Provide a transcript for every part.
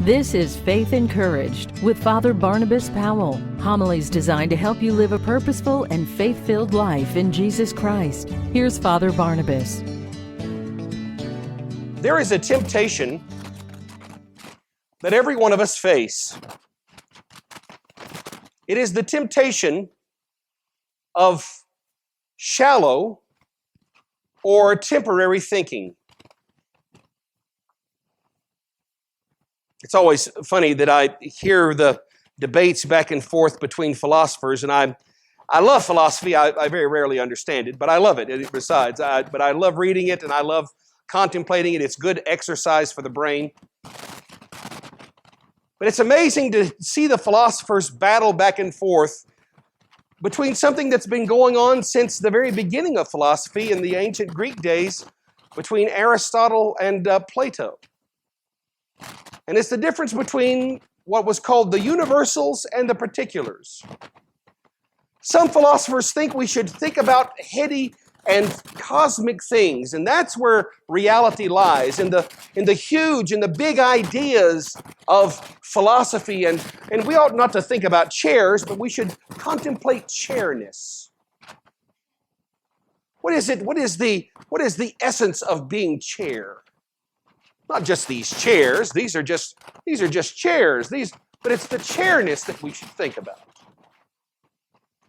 This is Faith Encouraged with Father Barnabas Powell. Homilies designed to help you live a purposeful and faith-filled life in Jesus Christ. Here's Father Barnabas. There is a temptation that every one of us face. It is the temptation of shallow or temporary thinking. It's always funny that I hear the debates back and forth between philosophers, and I love philosophy. I very rarely understand it, but I love it. But I love reading it, and I love contemplating it. It's good exercise for the brain. But it's amazing to see the philosophers battle back and forth between something that's been going on since the very beginning of philosophy in the ancient Greek days, between Aristotle and Plato. And it's the difference between what was called the universals and the particulars. Some philosophers think we should think about heady and cosmic things, and that's where reality lies, in the huge and the big ideas of philosophy. And we ought not to think about chairs, but we should contemplate chairness. What is it? What is the essence of being chair? Not just these chairs. These are just chairs. But it's the chairness that we should think about.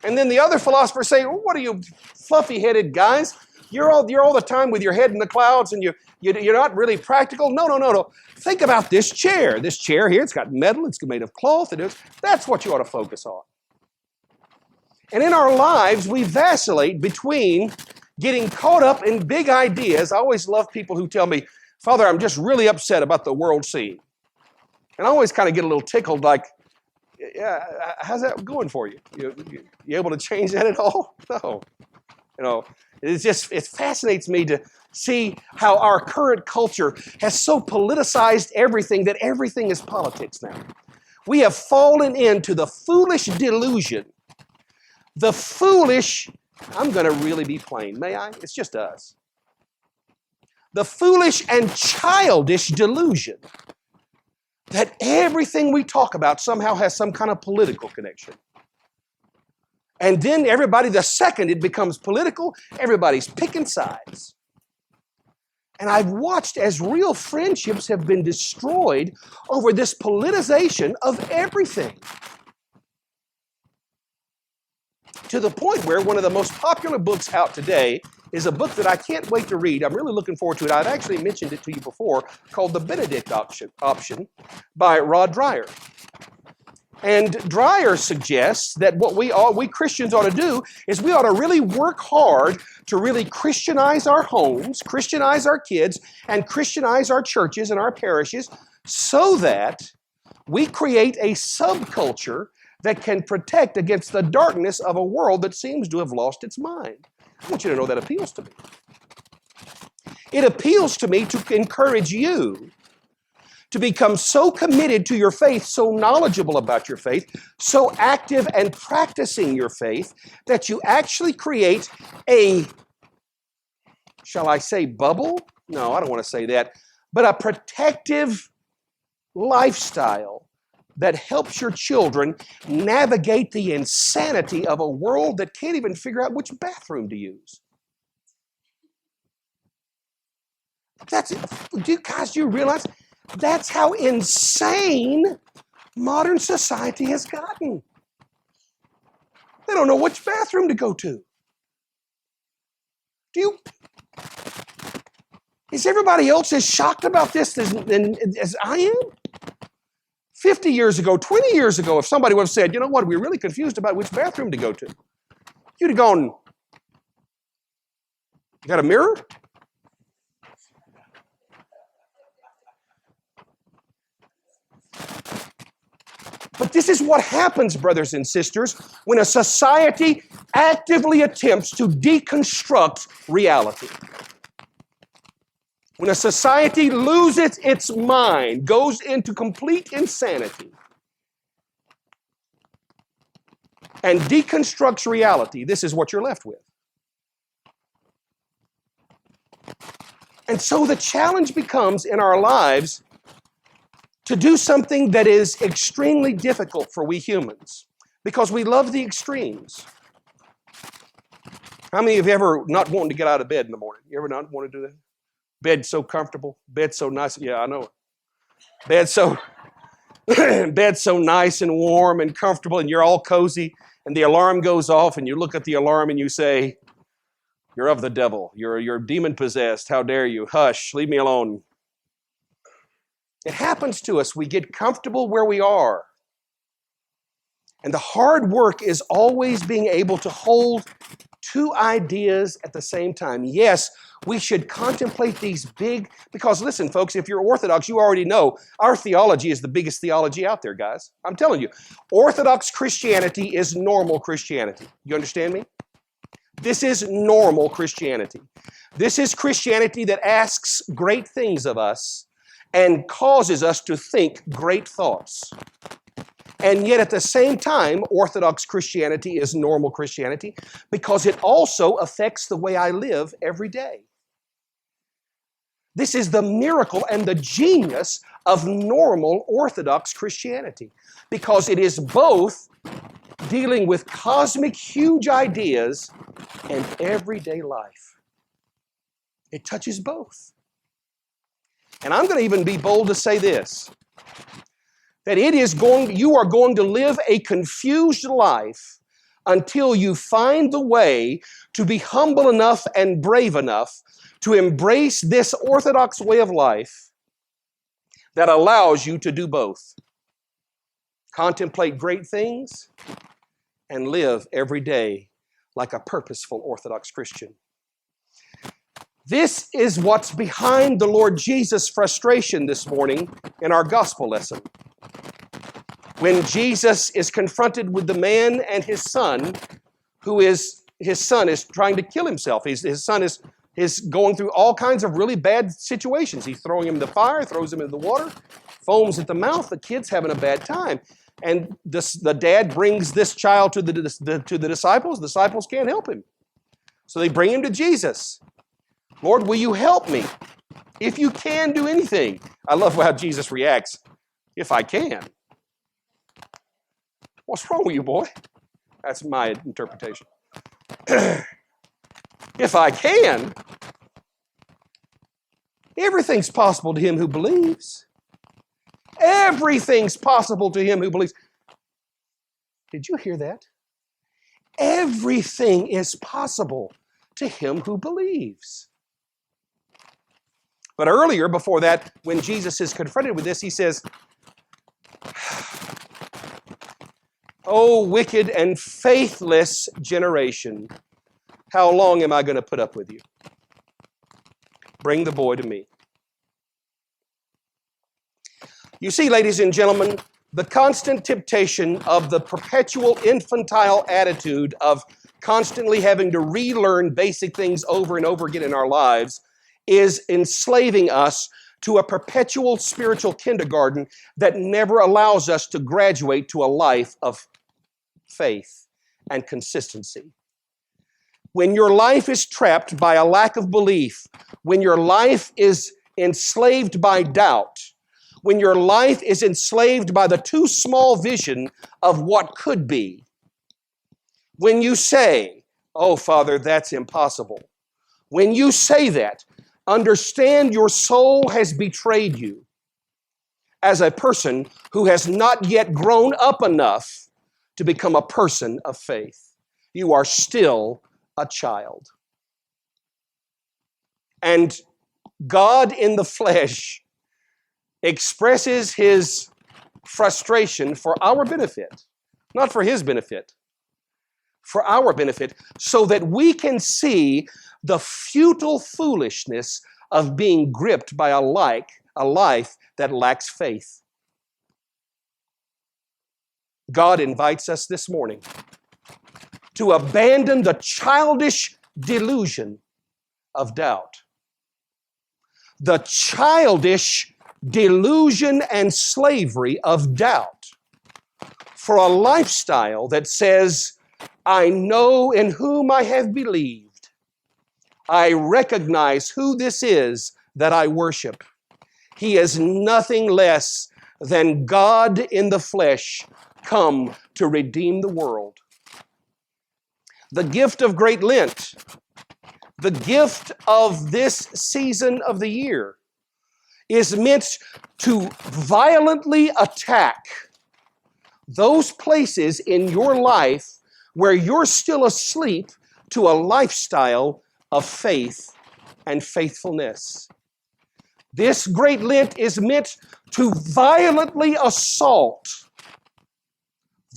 And then the other philosophers say, well, "What are you fluffy-headed guys? You're all the time with your head in the clouds, and you're not really practical." No. Think about this chair. This chair here, it's got metal. It's made of cloth. That's what you ought to focus on. And in our lives, we vacillate between getting caught up in big ideas. I always love people who tell me, "Father, I'm just really upset about the world scene." And I always kind of get a little tickled, like, yeah, how's that going for you? You able to change that at all? No. It fascinates me to see how our current culture has so politicized everything that everything is politics now. We have fallen into the foolish delusion. I'm going to really be plain, may I? It's just us. The foolish and childish delusion that everything we talk about somehow has some kind of political connection. And then the second it becomes political, everybody's picking sides. And I've watched as real friendships have been destroyed over this politicization of everything. To the point where one of the most popular books out today is a book that I can't wait to read. I'm really looking forward to it. I've actually mentioned it to you before, called The Benedict Option by Rod Dreher. And Dreher suggests that what we Christians ought to do is we ought to really work hard to really Christianize our homes, Christianize our kids, and Christianize our churches and our parishes so that we create a subculture that can protect against the darkness of a world that seems to have lost its mind. I want you to know that appeals to me. It appeals to me to encourage you to become so committed to your faith, so knowledgeable about your faith, so active and practicing your faith, that you actually create a, shall I say, bubble? No, I don't want to say that, but a protective lifestyle that helps your children navigate the insanity of a world that can't even figure out which bathroom to use. Do you realize that's how insane modern society has gotten? They don't know which bathroom to go to. Is everybody else as shocked about this as I am? 50 years ago, 20 years ago, if somebody would have said, "You know what, we're really confused about which bathroom to go to," you'd have gone, "You got a mirror?" But this is what happens, brothers and sisters, when a society actively attempts to deconstruct reality. When a society loses its mind, goes into complete insanity, and deconstructs reality, this is what you're left with. And so the challenge becomes in our lives to do something that is extremely difficult for we humans because we love the extremes. How many of you ever not wanting to get out of bed in the morning? You ever not want to do that? Bed so comfortable, bed so nice. Yeah, I know it. Bed so bed's so nice and warm and comfortable, and you're all cozy, and the alarm goes off, and you look at the alarm and you say, "You're of the devil. You're demon possessed. How dare you? Hush, leave me alone." It happens to us. We get comfortable where we are. And the hard work is always being able to hold two ideas at the same time. Yes, we should contemplate these big, because listen, folks, if you're Orthodox, you already know our theology is the biggest theology out there, guys. I'm telling you, Orthodox Christianity is normal Christianity. You understand me? This is normal Christianity. This is Christianity that asks great things of us and causes us to think great thoughts. And yet at the same time, Orthodox Christianity is normal Christianity because it also affects the way I live every day. This is the miracle and the genius of normal Orthodox Christianity because it is both dealing with cosmic, huge ideas and everyday life. It touches both. And I'm going to even be bold to say this, that you are going to live a confused life until you find the way to be humble enough and brave enough to embrace this Orthodox way of life that allows you to do both. Contemplate great things and live every day like a purposeful Orthodox Christian. This is what's behind the Lord Jesus' frustration this morning in our gospel lesson. When Jesus is confronted with the man and his son, his son is trying to kill himself. His son is going through all kinds of really bad situations. He's throwing him in the fire, throws him in the water, foams at the mouth. The kid's having a bad time. And the dad brings this child to the disciples. The disciples can't help him. So they bring him to Jesus. "Lord, will you help me? If you can do anything." I love how Jesus reacts. "If I can." What's wrong with you, boy? That's my interpretation. If I can, everything's possible to him who believes. Everything's possible to him who believes. Did you hear that? Everything is possible to him who believes. But earlier, before that, when Jesus is confronted with this, he says, "O wicked and faithless generation, how long am I going to put up with you? Bring the boy to me." You see, ladies and gentlemen, the constant temptation of the perpetual infantile attitude of constantly having to relearn basic things over and over again in our lives is enslaving us to a perpetual spiritual kindergarten that never allows us to graduate to a life of faith and consistency. When your life is trapped by a lack of belief, when your life is enslaved by doubt, when your life is enslaved by the too small vision of what could be, when you say, "Oh, Father, that's impossible," when you say that, understand your soul has betrayed you as a person who has not yet grown up enough to become a person of faith. You are still a child. And God in the flesh expresses his frustration for our benefit, not for his benefit, for our benefit, so that we can see the futile foolishness of being gripped by a life that lacks faith. God invites us this morning to abandon the childish delusion of doubt. The childish delusion and slavery of doubt for a lifestyle that says, "I know in whom I have believed. I recognize who this is that I worship. He is nothing less than God in the flesh come to redeem the world. The gift of Great Lent, the gift of this season of the year, is meant to violently attack those places in your life where you're still asleep to a lifestyle of faith and faithfulness. This Great Lent is meant to violently assault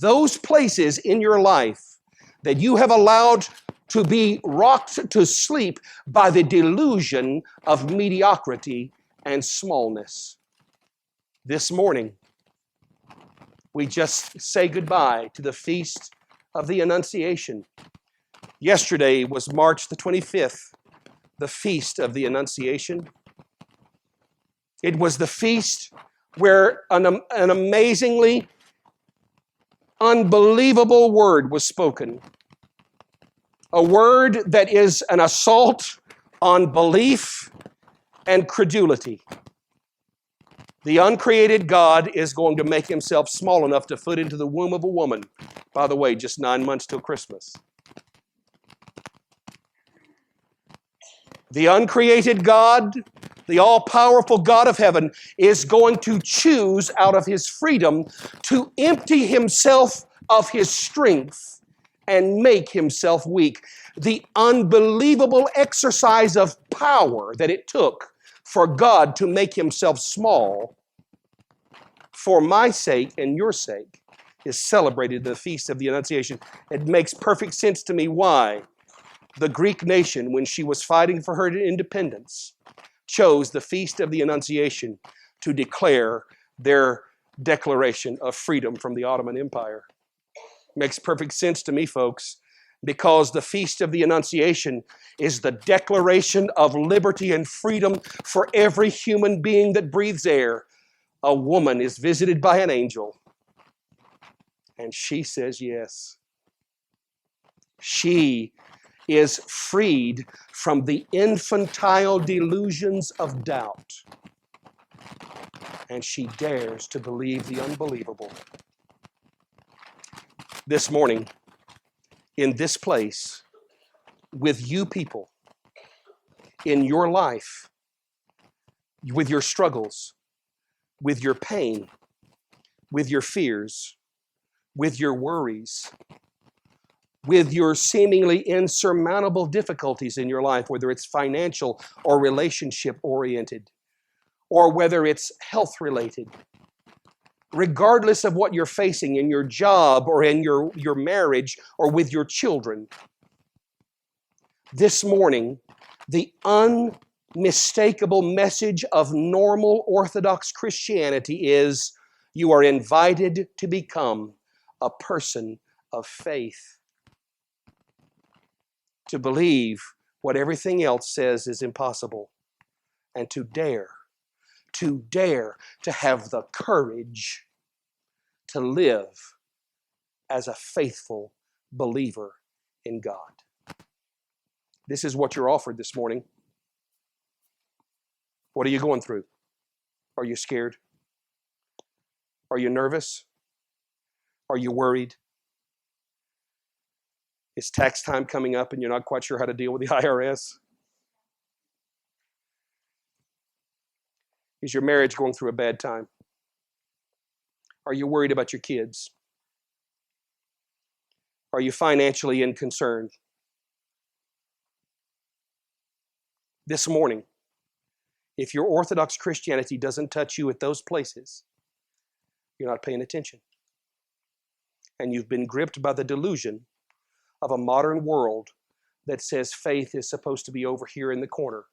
those places in your life that you have allowed to be rocked to sleep by the delusion of mediocrity and smallness. This morning, we just say goodbye to the Feast of the Annunciation. Yesterday was March the 25th, the Feast of the Annunciation. It was the feast where an amazingly unbelievable word was spoken. A word that is an assault on belief and credulity. The uncreated God is going to make himself small enough to fit into the womb of a woman. By the way, just 9 months till Christmas. The uncreated God, the all-powerful God of heaven, is going to choose out of his freedom to empty himself of his strength and make himself weak. The unbelievable exercise of power that it took for God to make himself small for my sake and your sake is celebrated in the Feast of the Annunciation. It makes perfect sense to me why the Greek nation, when she was fighting for her independence, chose the Feast of the Annunciation to declare their declaration of freedom from the Ottoman Empire. Makes perfect sense to me, folks, because the Feast of the Annunciation is the declaration of liberty and freedom for every human being that breathes air. A woman is visited by an angel, and she says yes. She is freed from the infantile delusions of doubt, and she dares to believe the unbelievable. This morning, in this place, with you people, in your life, with your struggles, with your pain, with your fears, with your worries, with your seemingly insurmountable difficulties in your life, whether it's financial or relationship-oriented, or whether it's health-related. Regardless of what you're facing in your job or in your marriage or with your children, this morning, the unmistakable message of normal Orthodox Christianity is you are invited to become a person of faith. To believe what everything else says is impossible, and to dare to have the courage to live as a faithful believer in God. This is what you're offered this morning. What are you going through? Are you scared? Are you nervous? Are you worried? Is tax time coming up and you're not quite sure how to deal with the IRS? Is your marriage going through a bad time? Are you worried about your kids? Are you financially unconcerned? This morning, if your Orthodox Christianity doesn't touch you at those places, you're not paying attention. And you've been gripped by the delusion of a modern world that says faith is supposed to be over here in the corner,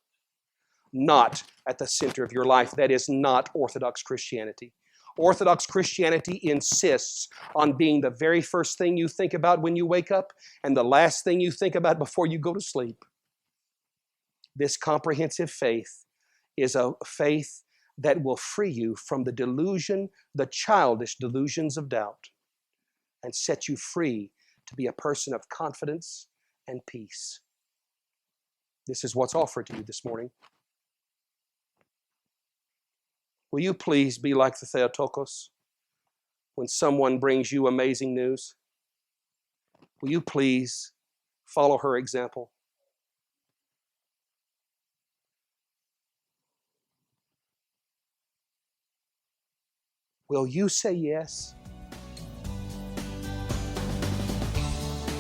not at the center of your life. That is not Orthodox Christianity. Orthodox Christianity insists on being the very first thing you think about when you wake up and the last thing you think about before you go to sleep. This comprehensive faith is a faith that will free you from the delusion, the childish delusions of doubt, and set you free to be a person of confidence and peace. This is what's offered to you this morning. Will you please be like the Theotokos when someone brings you amazing news? Will you please follow her example? Will you say yes?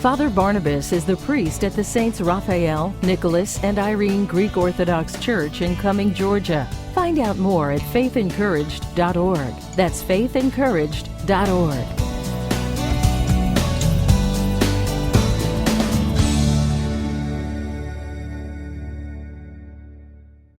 Father Barnabas is the priest at the Saints Raphael, Nicholas, and Irene Greek Orthodox Church in Cumming, Georgia. Find out more at faithencouraged.org. That's faithencouraged.org.